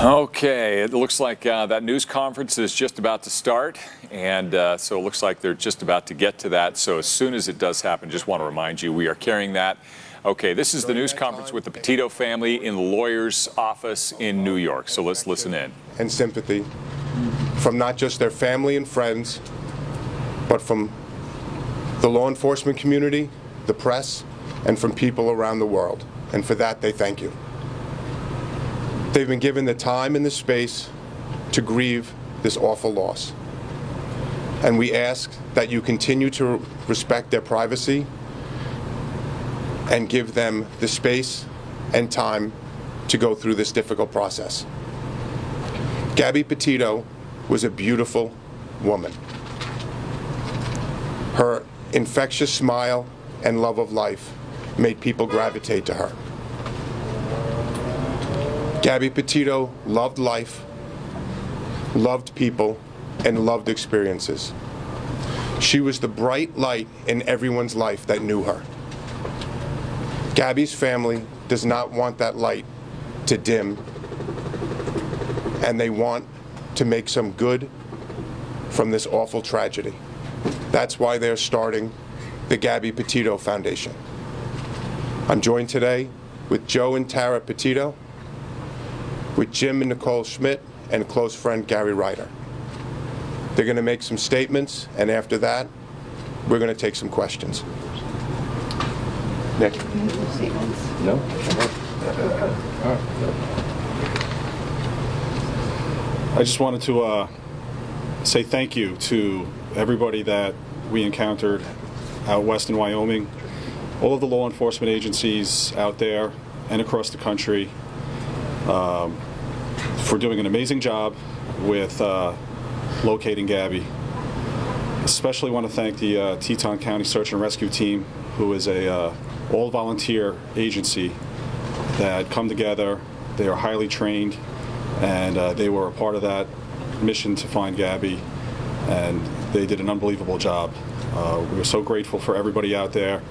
Okay, it looks like that news conference is just about to start, and so it looks like they're just about to get to that. So as soon as it does happen, just want to remind you, we are carrying that. Okay, this is the news conference with the Petito family in the lawyer's office in New York. So let's listen in. And sympathy from not just their family and friends, but from the law enforcement community, the press, and from people around the world. And for that, they thank you. They've been given the time and the space to grieve this awful loss. And we ask that you continue to respect their privacy and give them the space and time to go through this difficult process. Gabby Petito was a beautiful woman. Her infectious smile and love of life made people gravitate to her. Gabby Petito loved life, loved people, and loved experiences. She was the bright light in everyone's life that knew her. Gabby's family does not want that light to dim, and they want to make some good from this awful tragedy. That's why they're starting the Gabby Petito Foundation. I'm joined today with Joe and Tara Petito, with Jim and Nicole Schmidt, and close friend Gary Ryder. They're going to make some statements, and after that, we're going to take some questions. Nick? No? I just wanted to say thank you to everybody that we encountered out west in Wyoming, all of the law enforcement agencies out there and across the country, for doing an amazing job with locating Gabby. Especially want to thank the Teton County Search and Rescue Team, who is a all-volunteer agency that come together. They are highly trained, and they were a part of that mission to find Gabby, and they did an unbelievable job. We were so grateful for everybody out there.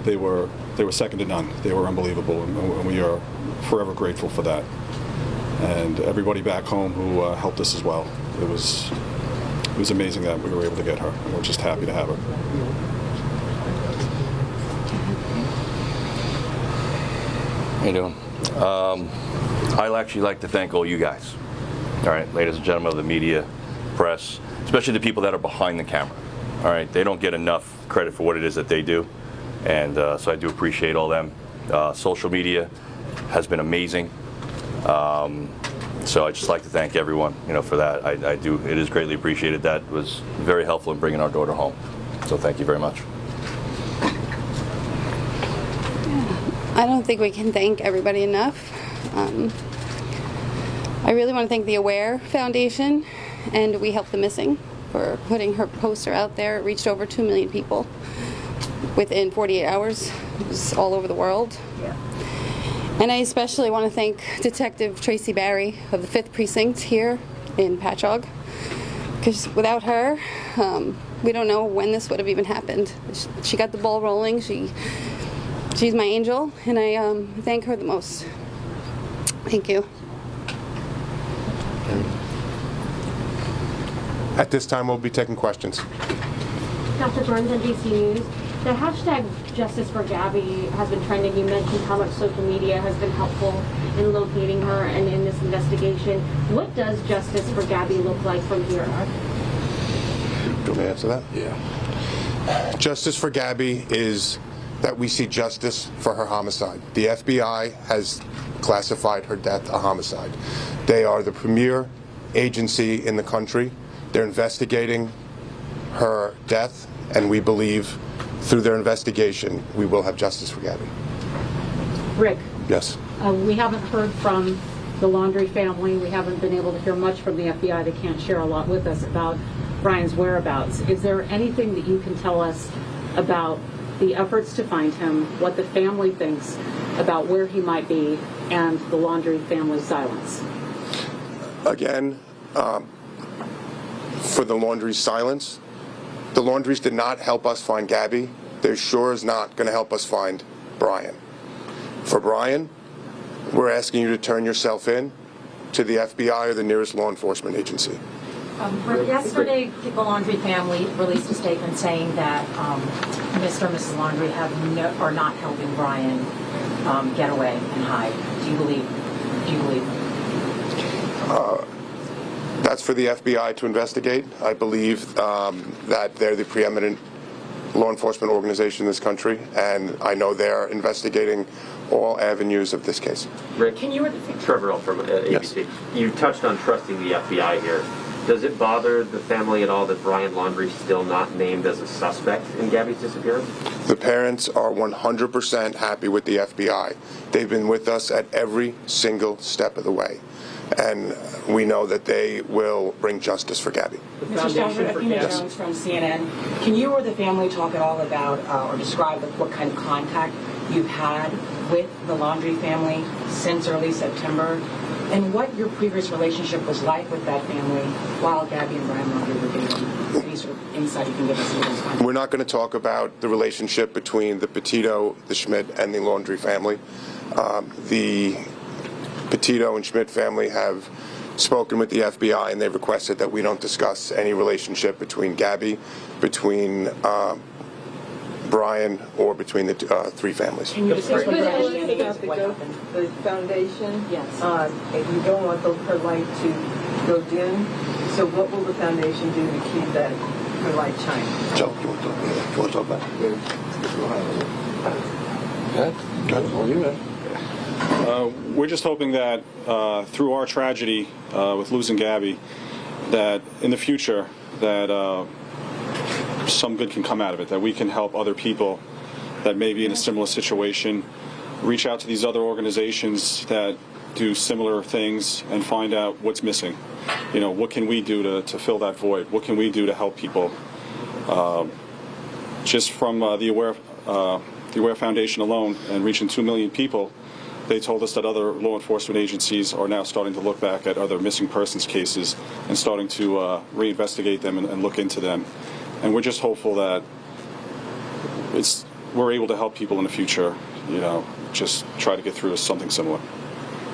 They were second to none. They were unbelievable, and we are forever grateful for that. And everybody back home who helped us as well. It was amazing that we were able to get her, and we're just happy to have her. How you doing? I'd actually like to thank all you guys. All right, ladies and gentlemen of the media, press, especially the people that are behind the camera. All right, they don't get enough credit for what it is that they do, and so I do appreciate all them. Social media has been amazing. So I'd just like to thank everyone, for that. I do. It is greatly appreciated. That was very helpful in bringing our daughter home. So thank you very much. I don't think we can thank everybody enough. I really want to thank the Aware Foundation and We Help the Missing for putting her poster out there. It reached over 2 million people within 48 hours. It was all over the world. Yeah. And I especially want to thank Detective Tracy Barry of the 5th Precinct here in Patchogue, because without her, we don't know when this would have even happened. She got the ball rolling. She's my angel, and I thank her the most. Thank you. At this time, we'll be taking questions. Dr. Burns, NBC News. The hashtag Justice for Gabby has been trending. You mentioned how much social media has been helpful in locating her and in this investigation. What does Justice for Gabby look like from here? Do you want me to answer that? Yeah. Justice for Gabby is that we see justice for her homicide. The FBI has classified her death a homicide. They are the premier agency in the country. They're investigating her death, and we believe through their investigation, we will have justice for Gabby. Rick. Yes. We haven't heard from the Laundrie family. We haven't been able to hear much from the FBI. They can't share a lot with us about Brian's whereabouts. Is there anything that you can tell us about the efforts to find him, what the family thinks about where he might be, and the Laundrie family's silence? Again, for the Laundrie's silence, the Laundries did not help us find Gabby. They're sure is not going to help us find Brian. For Brian, we're asking you to turn yourself in to the FBI or the nearest law enforcement agency. Yesterday, the Laundrie family released a statement saying that Mr. and Mrs. Laundrie are not helping Brian get away and hide. Do you believe That's for the FBI to investigate. I believe that they're the preeminent law enforcement organization in this country, and I know they're investigating all avenues of this case. Rick, Trevor Earl from ABC. Yes. You touched on trusting the FBI here. Does it bother the family at all that Brian Laundrie is still not named as a suspect in Gabby's disappearance? The parents are 100% happy with the FBI. They've been with us at every single step of the way, and we know that they will bring justice for Gabby. Mr. Stafford, Athena Jones from CNN. Can you or the family talk at all about or describe what kind of contact you've had with the Laundrie family since early September, and what your previous relationship was like with that family while Gabby and Brian Laundrie were dating? Any sort of insight you can give us into those contacts? We're not going to talk about the relationship between the Petito, the Schmidt, and the Laundrie family. The Petito and Schmidt family have spoken with the FBI, and they've requested that we don't discuss any relationship between Gabby, between Brian, or between the three families. Can you discuss what happened? The foundation? Yes. And you don't want her light to go dim. So what will the foundation do to keep her light shining? Joe, you want to talk about it? Good. We're just hoping that through our tragedy with losing Gabby, that in the future that some good can come out of it, that we can help other people that may be in a similar situation, reach out to these other organizations that do similar things and find out what's missing. You know, what can we do to fill that void? What can we do to help people? Just from the Aware Foundation alone and reaching 2 million people, they told us that other law enforcement agencies are now starting to look back at other missing persons cases and starting to reinvestigate them and look into them. And we're just hopeful that we're able to help people in the future, you know, just try to get through something similar.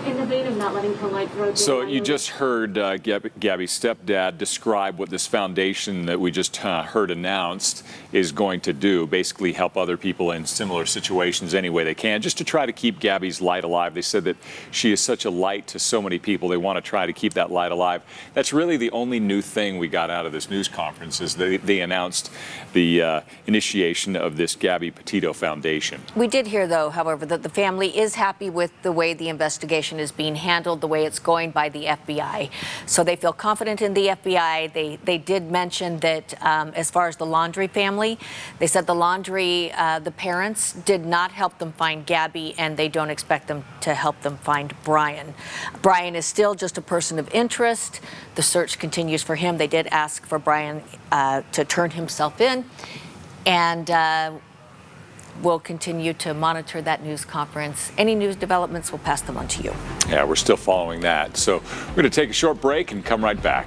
In the vein of not letting her light grow dim, So you just heard Gabby's stepdad describe what this foundation that we just heard announced is going to do, basically help other people in similar situations any way they can, just to try to keep Gabby's light alive. They said that she is such a light to so many people. They want to try to keep that light alive. That's really the only new thing we got out of this news conference is they announced the initiation of this Gabby Petito Foundation. We did hear, though, however, that the family is happy with the way the investigation is being handled, the way it's going by the FBI. So they feel confident in the FBI. They did mention that as far as the Laundrie family, they said the Laundrie, the parents did not help them find Gabby, and they don't expect them to help them find Brian. Brian is still just a person of interest. The search continues for him. They did ask for Brian to turn himself in, and we'll continue to monitor that news conference. Any news developments, we'll pass them on to you. Yeah, we're still following that. So we're going to take a short break and come right back.